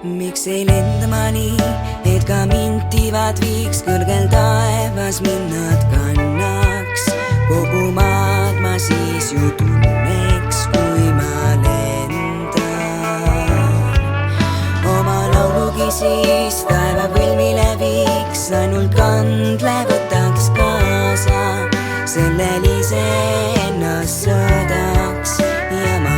Miks ei lenda ma nii, et ka mind tiivad viiks kõrgel taevas minnad kannaks? Kogu maad ma siis ju tunneks, kui ma lendan. Oma laulugi siis taeva põlvile viiks, ainult kandle võtaks kaasa, sellel ise ennast sõõdaks ja ma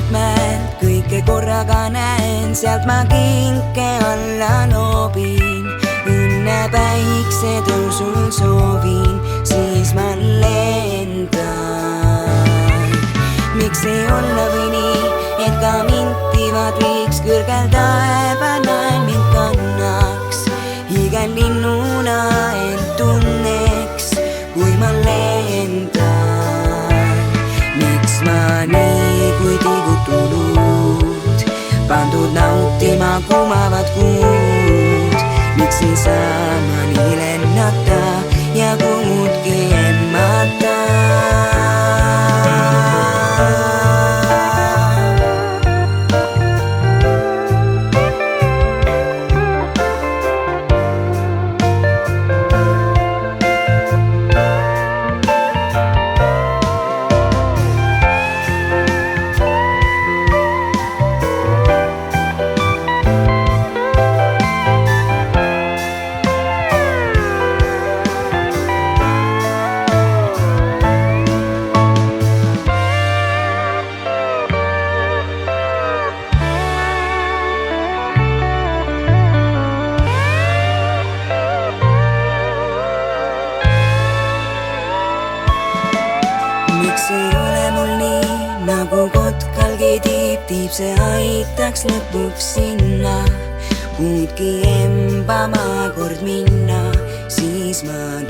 mäelt kõike korraga näen, sealt ma kinke alla loobin. Õnne päikse tõusul soovin, siis ma lendan. Miks ei olla või nii, et ka mind tiivad viiks kõrgel taeval, näen mind kannaks. Igal linnuna end tunneks, kui ma lendan. Miks ma nii kui tigutunud, pandud nautima kumavad kuud? Miks ei saa ma nii lennata ja kuudki emmata? Miks ei ole mul nii, nagu kotkalgi tiib, see aitaks lõpuks sinna, kuudki embama kord minna, siis ma